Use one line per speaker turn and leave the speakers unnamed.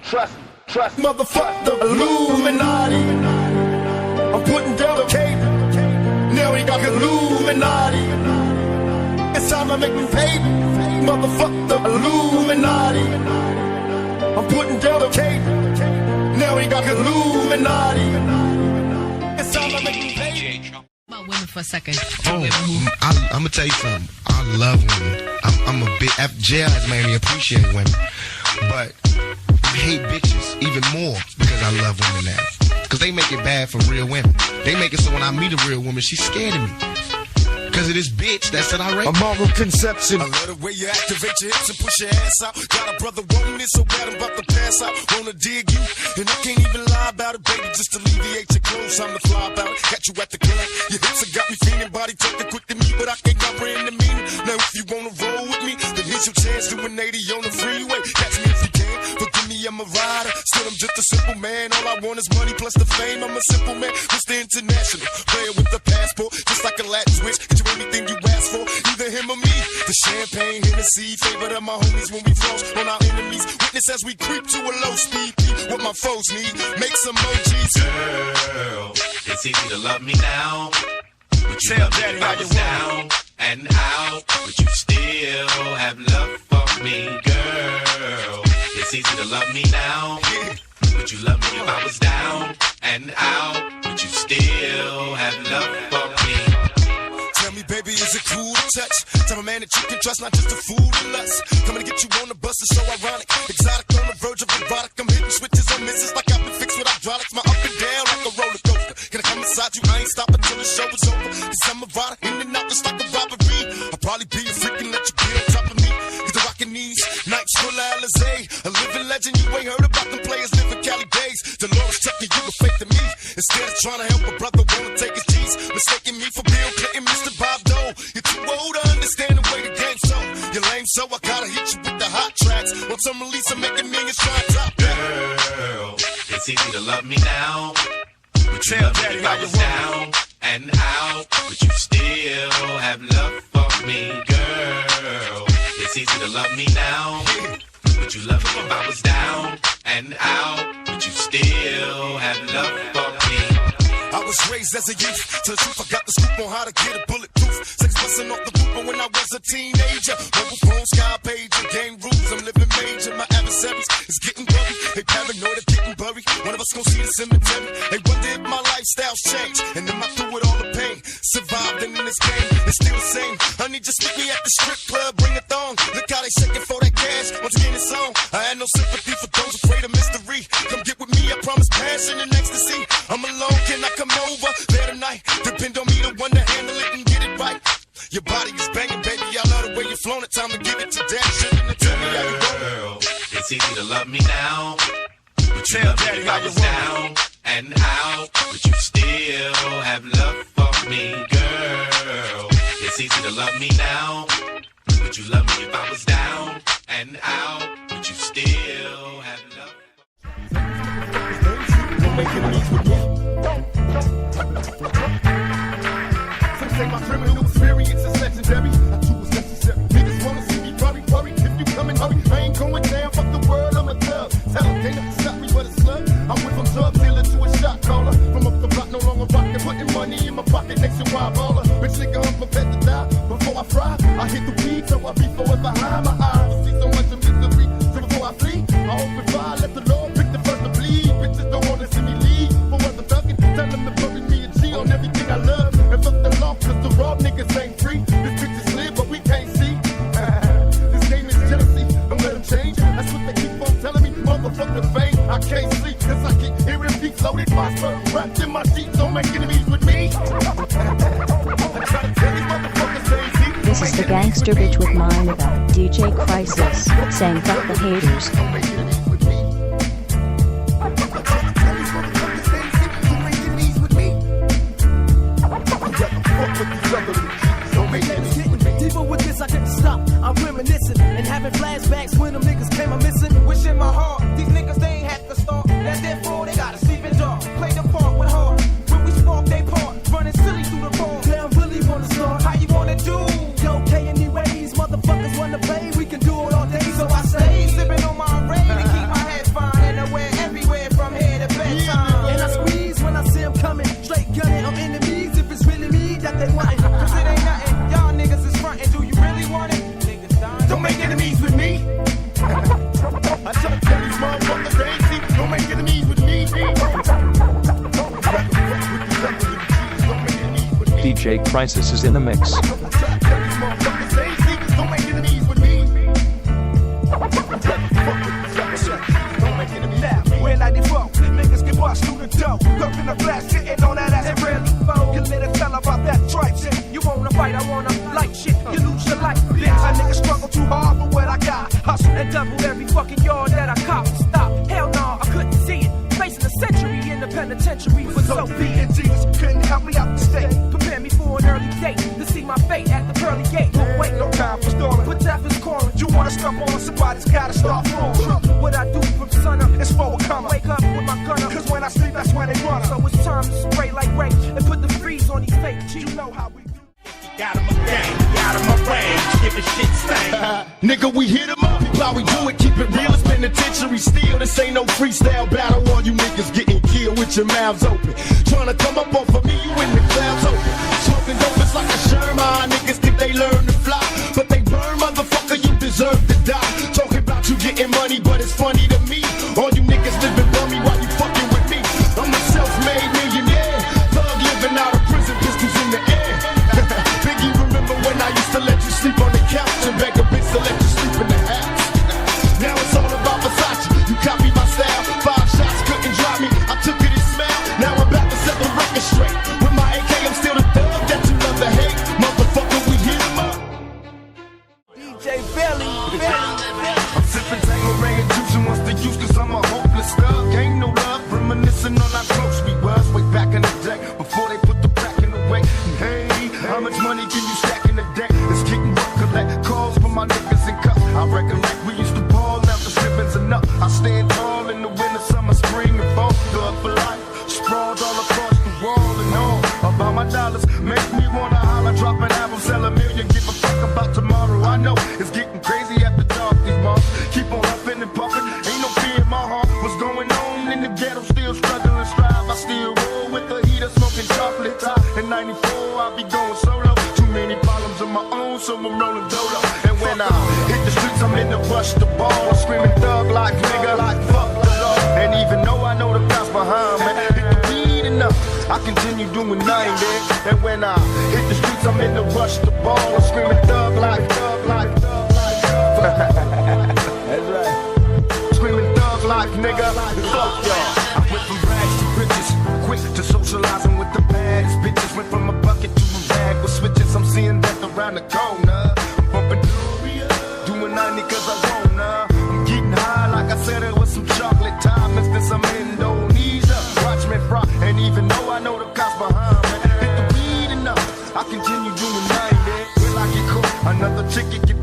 Trust, motherfuck the Illuminati. I'm putting down the cape. Now we got Illuminati. It's time to make me pay. Motherfuck the Illuminati. I'm putting down the cape. Now we got Illuminati. It's time to make me pay.
About women for a second.
I'm gonna tell you something. I love women. I'm a bit. Jail has made me appreciate women, but I hate bitches even more because I love women now. Because they make it bad for real women. They make it so when I meet a real woman, she's scared of me. Because of this bitch that said I rape.
A moral conception.
I love the way you activate your hips and push your ass out. Got a brother wanting it so bad I'm about to pass out. Wanna dig you, and I can't even lie about it, baby. Just alleviate your clothes, time to fly about it. Catch you at the club. Your hips have got me feeling, body talking quick to me, but I can't comprehend the meaning. Now if you wanna roll with me, then here's your chance. Doing 80 on the freeway. Catch me if you can. Forgive me, I'm a rider. Still, I'm just a simple man. All I want is money plus the fame. I'm a simple man, Mr. International. Player with the passport, just like a Latin switch. Get you anything you ask for, either him or me. The champagne, Hennessy, favorite of my homies when we floss on our enemies. Witness as we creep to a low speed. What my foes need, make some emojis.
Girl, it's easy to love me now. Would you
Tell
love
daddy
me if
how
I
you
was down and out? Would you still have love for me, girl? It's easy to love me now. Would you love me if I was down and out? Would you still have love for me?
Tell me, baby, is it cool to touch? Tell a man that you can trust, not just a fool to lust. Coming to get you on the bus is so ironic. Exotic on the verge of erotic. I'm hitting switches on misses like I've been fixed with hydraulics. My up and down like a roller coaster. Can I come inside you? I ain't stopping till the show is over. Cause I'm a rider, in and out just like a robbery. I'll probably be a freak and let you get on top of me. Get the rockin' knees, nights full of Alizé. A living legend, you ain't heard about them players living Cali days. Dolores checking you were fake to me. Instead of trying to help a brother, wanna take his G's. Mistaking me for Bill Clinton, Mr. Bob Dole. You're too old to understand the way the game's so. You're lame, so I gotta hit you with the hot tracks. Once I'm released, I'm making millions trying to top that.
Girl, it's easy to love me now. Would you love me if I was down and out? Would you still have love for me, girl? It's easy to love me now. Would you love me if I was down and out? Would you still have love for me?
I was raised as a youth. To the truth, I got the scoop on how to get a bulletproof. Sex busting off the roof, but when I was a teenager, mobile phone, sky page, and game rules. I'm living major. My adversaries is getting buried. They paranoid of getting buried. One of us gon' see the cemetery. They wonder if my lifestyle's changed, and am I through with all the pain? Survived in this game, it's still the same. Honey, just meet me at the strip club, bring a thong. Look how they shaking for that cash. Once again, it's on. I had no sympathy for those afraid of mystery. Come get with me, I promise passion and ecstasy. I'm alone, can I come over there tonight? Depend on me, the one to handle it and get it right. Your body is banging, baby. I love the way you're flown. It's time to give it to daddy. Shouldn't tell me how you roll.
It's easy to love me now. Would you love me if I was down and out? Would you still have love for me, girl? It's easy to love me now. Would you love me if I was down and out? Would you still have love?
Some say my criminal experience is legendary. I do what's necessary. Niggas wanna see me worry. If you come and hurry, I ain't going down. Fuck the world, I'm a thug. Tell them they never stop me but a slug. I went from drug dealer to a shot caller. From up the block, no longer rockin', putting money in my pocket. Nationwide baller. Rich nigga, I'm prepared to die. Before I fry, I hit the weed, so I be forever high. My eyes see so much of misery. So before I flee, I open fire, let the Lord pick the first to bleed. Bitches don't wanna see me leave. For what the thuggin', tell them to bury me and G on everything I love. And fuck the law, cause the raw niggas ain't free. This bitch is live, but we can't see. This game is jealousy, don't let them change. That's what they keep on telling me, motherfucker fame. I can't sleep, cause I keep hearing beats loaded my sperm wrapped in my sheets. Don't make enemies with me.
This is the gangster bitch with mine about DJ Crisis, saying fuck the haters.
Deeper with this, I couldn't stop. I'm reminiscing and having flashbacks when them niggas came a missing. Wishing my heart, these niggas they ain't had to start. That's their fault, they gotta sleep in dark. Play the part with heart. When we spark, they part. Running silly through the ball. They don't really wanna start. How you wanna do? Yo, K anyways, motherfuckers wanna play. We can do it all day, so I stay sipping on my rain.
DJ Crisis is in the mix.
Don't make enemies with me.
We're 94, niggas get bust through the dough. Up in the blast, sitting on that ass and really fold. You let it tell about that tripe shit. You wanna fight, I wanna light shit. You lose your life, bitch. A nigga struggle too hard for what I got. Hustle and double every fucking yard that I cop. Stop, hell no, I couldn't see it. Facing a century in the penitentiary for so be it. Jesus couldn't help me out the state. Prepare me for an early date to see my fate at the pearly gate. Don't wait, no time for stalling. Put death in corner. You wanna stump on somebody's gotta start falling. What I do from sun up is forward coming. Wake up with my gun up, cause when I sleep, that's when they run up. So it's time to spray like rain and put the freeze on these fake G. You know how we do.
Out of my game, out of my range, giving shit stank.
Nigga, we hit 'em up, how we do it, keep it real, it's penitentiary steel. This ain't no freestyle battle, all you niggas getting killed with your mouths open. Tryna come up off of me, you in the clouds open. Smoking dope, it's like a Sherman, niggas think they learn to fly, but they burn, motherfucker, you deserve to die. Talking about you getting money, but it's funny to me. All you niggas living bummy while you fucking with me. I'm a self-made millionaire, thug living out of prison, pistols in the air. Biggie, remember when I used to let you sleep on the couch and beg a bitch to let you sleep in the house? Now it's all about Versace. You copy my style. 5 shots couldn't drop me. I took it and smiled. Now I'm about to set the record straight. With my AK, I'm still the thug that you love to hate. Motherfucker, we hit 'em up.
DJ Belly.
I'm sipping Tanqueray and juicing once the use, cause I'm a hopeless thug. Ain't no love, reminiscing on how close we was way back in the day, before they put the crack in the way. Hey, how much money can you stack in a day? It's getting work, collect calls for my niggas in cup. I recollect we used to ball, now the slipping's enough. I stand tall in the winter, summer, spring, and fall. Thug for life, sprawled all across the wall and all. About my dollars, make me wanna holler, drop an album, sell a million, give a fuck about tomorrow. I know it's getting crazy after dark these months. Keep on huffing and puffing, ain't no fear in my heart. What's going on in the ghetto? Still struggling, strive. I still roll with the heater, smoking chocolate top. In 94, I'll be going solo. Too many problems of my own, so I'm rolling dolo. And when I hit the streets, I'm in the rush the ball. I'm screaming thug like nigga, like fuck the law. And even though I know the cops behind me, hit the weed enough, I continue doing 90. And when I hit the streets, I'm in the rush the ball. I'm screaming thug like. That's right. Screaming thug like nigga, fuck y'all. I went from rags to riches, quick to socializing with the baddest bitches. Went from a bucket to a bag with switches. I'm seeing death around the corner. I'm bumping Gloria, doing 90 cause I wanna. I'm getting high like I said it was some chocolate time. It's this I'm in Indonesia. Watch me fry, and even though I know the cops behind me, hit the weed enough, I continue doing 90. Will I get caught? Another ticket get